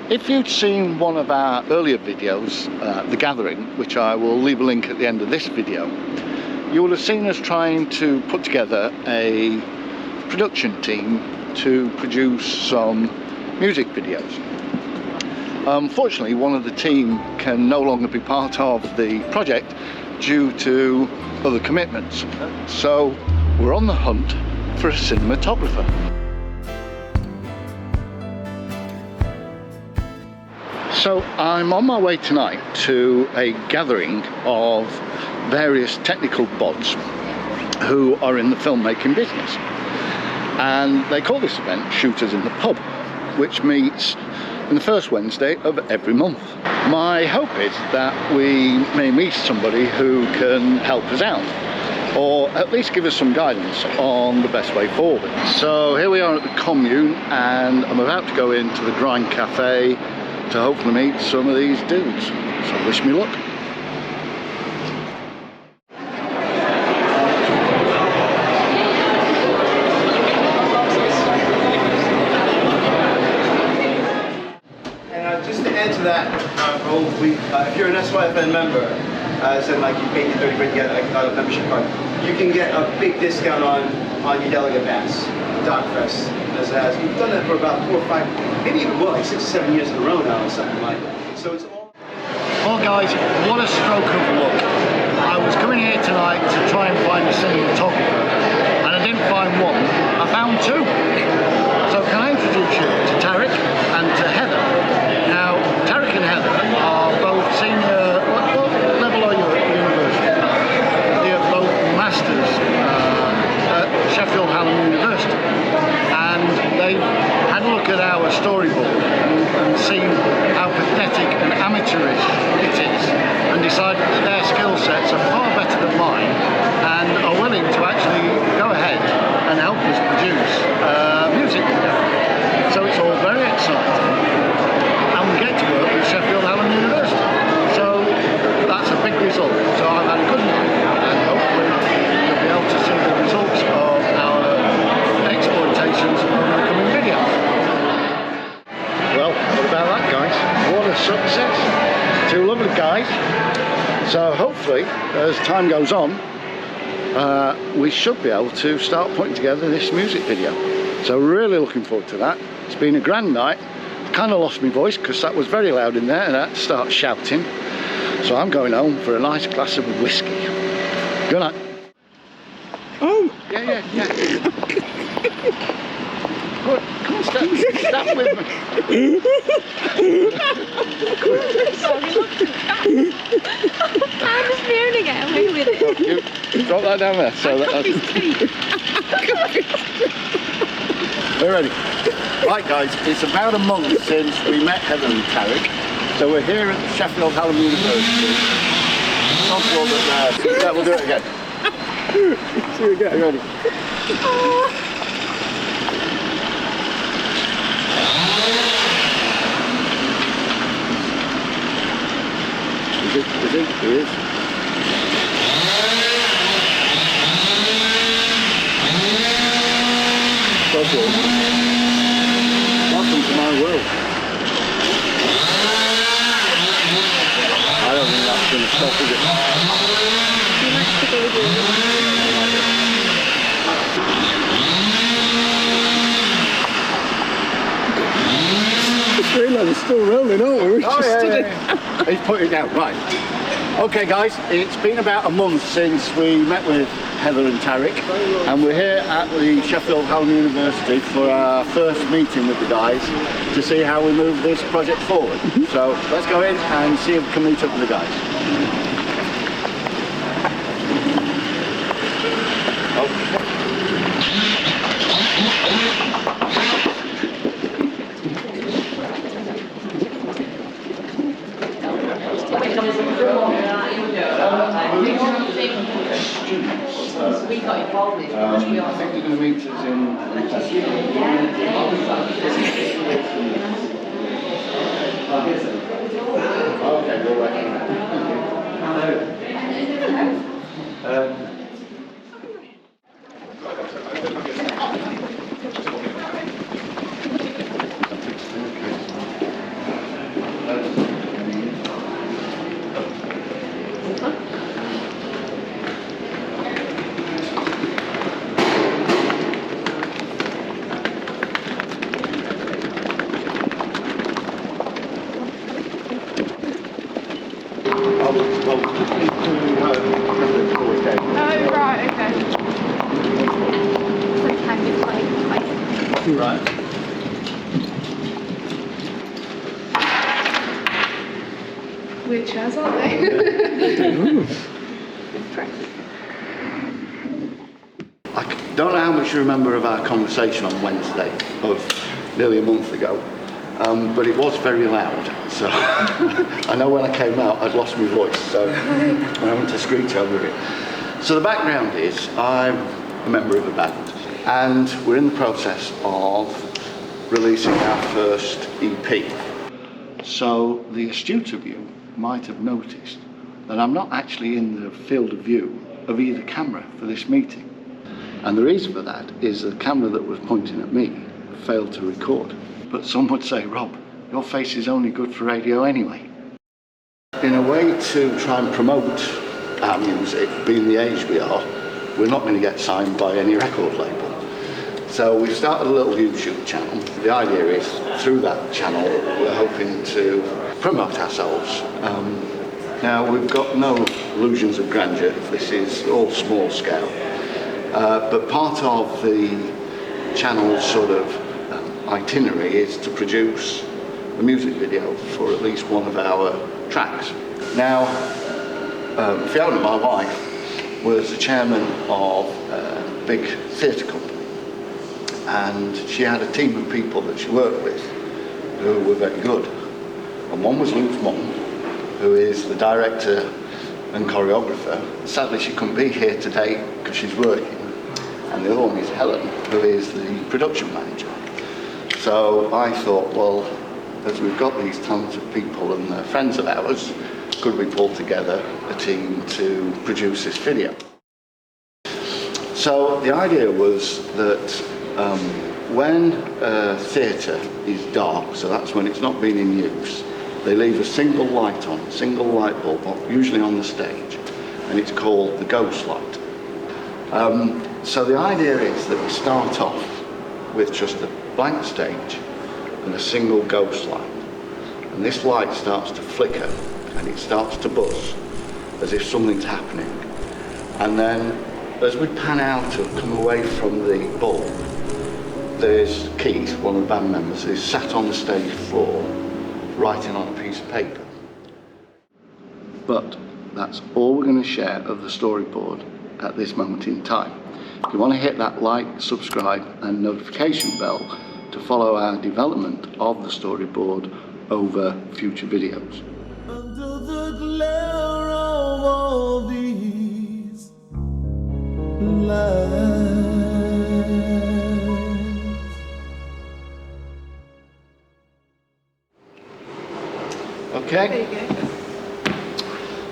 If you'd seen one of our earlier videos, The Gathering, which I will leave a link at the end of this video, you will have seen us trying to put together a production team to produce some music videos. Unfortunately, one of the team can no longer be part of the project due to other commitments. So we're on the hunt for a cinematographer. So I'm on my way tonight to a gathering of various technical bods who are in the filmmaking business. And they call this event Shooters in the Pub, which meets on the first Wednesday of every month. My hope is that we may meet somebody who can help us out, or at least give us some guidance on the best way forward. So here we are at the commune, and I'm about to go into the Grind Cafe to hopefully meet some of these dudes. So wish me luck. Just to add to that, if you're an SYFN member, so like you pay the 30 quid to get a membership card, you can get a big discount on your delegate pass, DocFest. As we've done that for about 4 or 5, maybe even more, like 6 or 7 years in a row now, or something like that. So it's all. Well, guys, what a stroke of luck! I was coming here tonight to try and find a cinematographer, and I didn't find one. I found two. So can I introduce you to Tariq and to Heather? Now, Tariq and Heather are both senior. What level are you at university? They are both masters at Sheffield Hallam University. And they've had a look at our storyboard and seen how pathetic and amateurish it is, and decided that their skill sets are far better than mine, and are willing to actually go ahead and help us produce music video. So it's all very exciting, and we get to work with Sheffield Hallam University. So that's a big result. So I've had a good night, and hopefully you'll be able to see the results of our exploitations over the coming video. Well, what about that, guys? What a success. Two lovely guys. So hopefully, as time goes on, we should be able to start putting together this music video. So really looking forward to that. It's been a grand night. Kind of lost my voice because that was very loud in there and I had to start shouting. So I'm going home for a nice glass of whiskey. Good night. Oh! Yeah. Good. Come on, stop with me. I'm just moving it away with it. You drop that down there. So we're ready. Right, guys, it's about a month since we met Heather and Tariq. So we're here at Sheffield Hallam University. Yeah, we'll do it again. See you again. Are you ready? Is he? He is. So cool. Welcome to my world. I don't think that's going to stop, is it? He likes to go with you. Just realised it's still rolling, aren't we? Yeah. He's put it down, right. Okay guys, it's been about a month since we met with Heather and Tariq, and we're here at the Sheffield Hallam University for our first meeting with the guys to see how we move this project forward. So let's go in and see if we can meet up with the guys. We got involved in it because we I think they're going to meet us in. Okay, we'll wait. well, just need to before we go. Oh, right, okay. Sometimes it's quite Right. weird chairs, aren't they? I don't know how much you remember of our conversation on Wednesday of nearly a month ago, but it was very loud. So I know when I came out I'd lost my voice, so I'm having to screech over it. So the background is I'm a member of a band and we're in the process of releasing our first EP. So the astute of you might have noticed that I'm not actually in the field of view of either camera for this meeting. And the reason for that is the camera that was pointing at me failed to record. But some would say, Rob, your face is only good for radio anyway. In a way to try and promote our music, being the age we are, we're not going to get signed by any record label. So we've started a little YouTube channel. The idea is, through that channel, we're hoping to promote ourselves. Now, we've got no illusions of grandeur. This is all small scale. But part of the channel's sort of itinerary is to produce a music video for at least one of our tracks. Now, Fiona, my wife, was the chairman of a big theatre company, and she had a team of people that she worked with who were very good. And one was Luke's mum, who is the director and choreographer. Sadly, she couldn't be here today because she's working. And the other one is Helen, who is the production manager. So I thought, well, as we've got these talented people and they're friends of ours, could we pull together a team to produce this video? So the idea was that when a theatre is dark, so that's when it's not been in use, they leave a single light on, a single light bulb, usually on the stage, and it's called the ghost light. So the idea is that we start off with just a blank stage and a single ghost light. And this light starts to flicker and it starts to buzz as if something's happening. And then as we pan out to come away from the bulb, there's Keith, one of the band members, who's sat on the stage floor writing on a piece of paper. But that's all we're going to share of the storyboard at this moment in time. If you want to hit that like, subscribe and notification bell to follow our development of the storyboard over future videos. Under the glare of all these lights. Okay? There you go.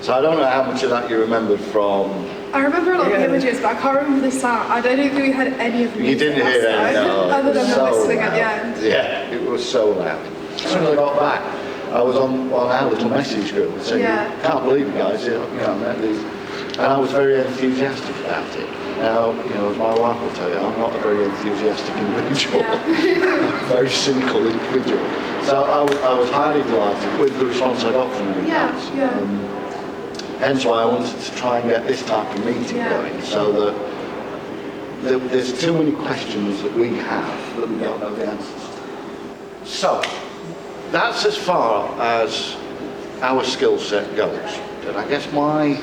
So I don't know how much of that you remembered from... I remember a lot of the images, but I can't remember the sound. I don't think we had any of the You music didn't hear any, no. other than the whistling at the loud. end. Yeah, it was so loud. As soon as I got back, I was on our little message group saying, Yeah. can't believe it guys, and I was very enthusiastic about it. Now, as my wife will tell you, I'm not a very enthusiastic individual. I'm a very cynical individual. So I was highly delighted with the response I got from you guys. Yeah. Hence why I wanted to try and get this type of meeting going, so that there's too many questions that we have that we don't know the answers to. So, that's as far as our skill set goes. And I guess my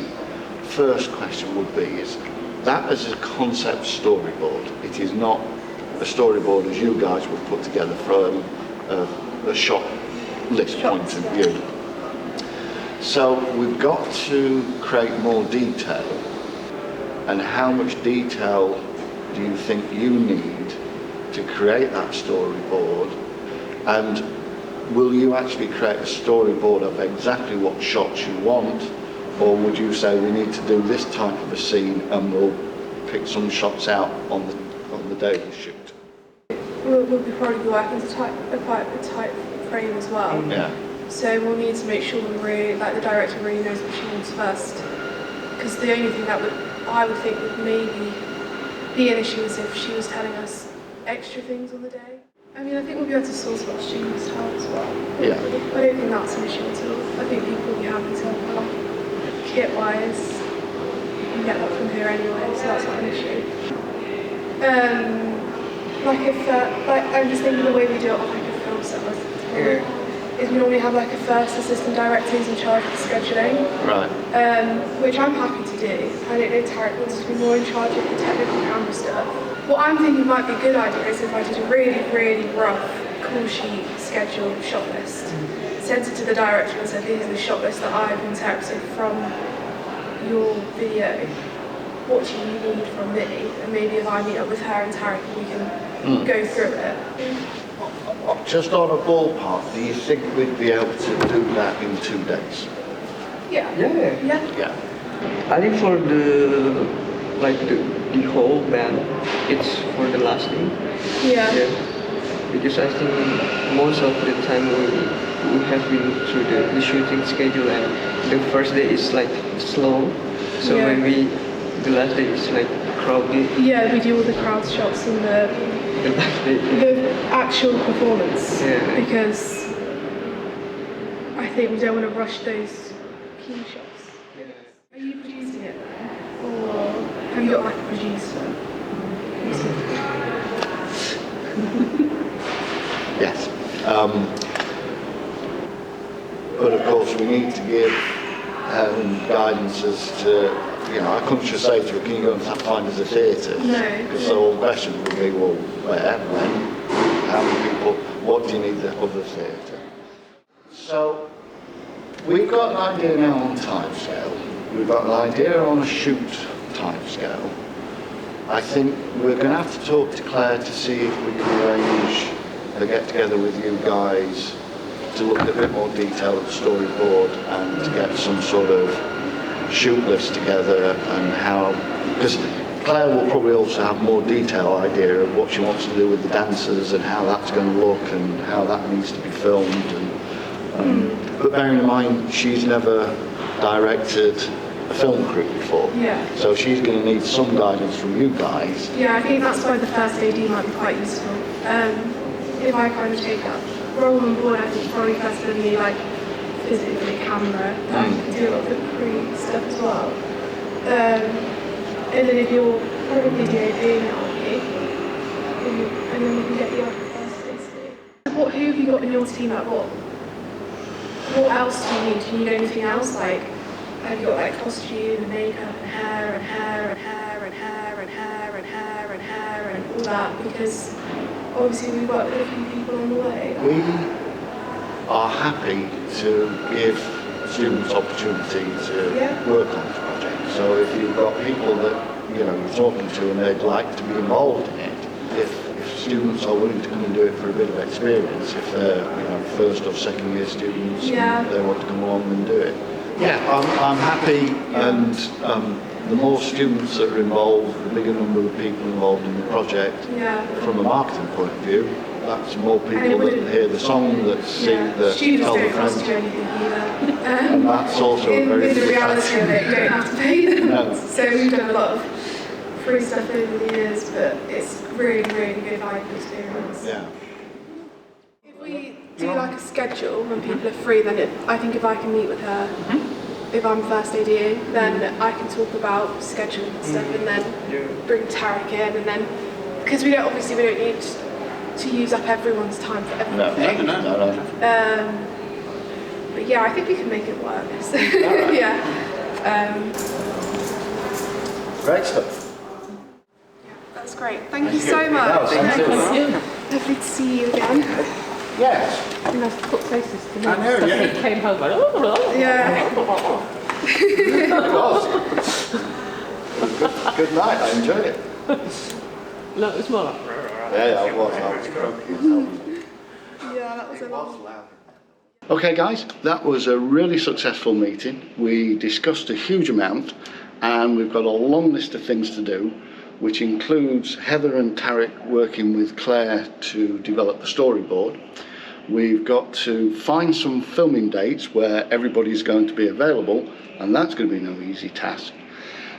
first question would be, is that as a concept storyboard, it is not a storyboard as you guys would put together from a shot list point of view. So we've got to create more detail. And how much detail do you think you need to create that storyboard? And will you actually create a storyboard of exactly what shots you want? Or would you say we need to do this type of a scene and we'll pick some shots out on the day we shoot? We'll probably be working to quite a tight frame as well. Yeah. So we'll need to make sure the director really knows what she wants first. Because the only thing that I would think would maybe be an issue is if she was telling us extra things on the day. I mean, I think we'll be able to source what students tell as well. Yeah. I don't think that's an issue at all. I think people will be happy to help along. kit-wise, you can get that from here anyway, so that's not an issue. I'm just thinking the way we do it on like a film set is we normally have like a first assistant director who's in charge of the scheduling. Right. Which I'm happy to do. I don't know, Tariq wants to be more in charge of the technical camera stuff. What I'm thinking might be a good idea is if I did a really, really rough call sheet schedule shot list, sent it to the director and said, these are the shot lists that I've interpreted from your video. What do you need from me? And maybe if I meet up with her and Tariq, we can go through it. Just on a ballpark, do you think we'd be able to do that in 2 days? Yeah. Yeah. I think for the whole band, it's for the last day. Yeah. Because I think most of the time we have been through the shooting schedule, and the first day is like slow. So Yeah. maybe the last day is like crowded. Yeah, we do all the crowd shots and The last day. the actual performance. Yeah. Because I think we don't want to rush those key shots. Are you producing it then? Or have you got like a producer? Yes. But of course we need to give guidance as to, I couldn't just say to her, can you go and find us a theatre? No. Because all the questions would be, well, where, when, how many people, what do you need of the theatre? So, we've got an idea now on timescale. We've got an idea on a shoot timescale. I think we're going to have to talk to Claire to see if we can arrange a get-together with you guys to look at a bit more detail at the storyboard and to get some sort of shoot list together and how, because Claire will probably also have more detailed idea of what she wants to do with the dancers and how that's going to look and how that needs to be filmed. But bearing in mind, she's never directed a film crew before, so she's going to need some guidance from you guys. Yeah, I think that's why the first AD might be quite useful. If I kind of take that role on board, I think probably first going to be like physically camera, do a lot of the pre-stuff as well. And then if you're probably DAPing, aren't you? And then we can get you out first, basically. Who have you got in your team? Like what else do you need? Do you need anything else? Like, have you got like costume and makeup and hair and hair and hair and hair and hair and hair and hair and all that? Because obviously we've got a few people on the way. We are happy to give students opportunity to work on this project. So if you've got people that you're talking to and they'd like to be involved in it, if students are willing to come and do it for a bit of experience, if they're first or second year students, and they want to come along and do it. Yeah, I'm happy, and the more students that are involved, the bigger number of people involved in the project. From a marketing point of view, that's more people that hear the song, that see, that tell their friends. Students don't cost you anything either. And that's also a very in the big reality of it, you don't have to pay them. No. So we've done a lot of free stuff over the years, but it's really, really good valuable experience. Yeah. If we do like a schedule when people are free, then I think if I can meet with her, if I'm first ADing, then I can talk about scheduling and stuff, and then bring Tariq in, and then because we don't need to use up everyone's time for everything. No. But yeah, I think we can make it work. So, Great stuff. That's great. Thank you so much. Thank you. Lovely to see you again. Yes. And I've put places to I know, yeah. He came home like, oh, Yeah. It was. Good night, I enjoyed it. no, it's more like, Yeah, I was croaky. Yeah, that was a lot. Okay guys, that was a really successful meeting. We discussed a huge amount and we've got a long list of things to do, which includes Heather and Tariq working with Claire to develop the storyboard. We've got to find some filming dates where everybody's going to be available, and that's going to be no easy task.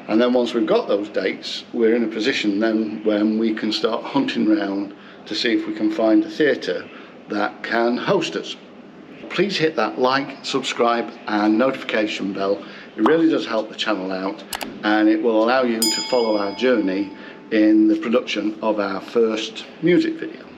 And then once we've got those dates, we're in a position then when we can start hunting around to see if we can find a theatre that can host us. Please hit that like, subscribe and notification bell It really does help the channel out, and it will allow you to follow our journey in the production of our first music video.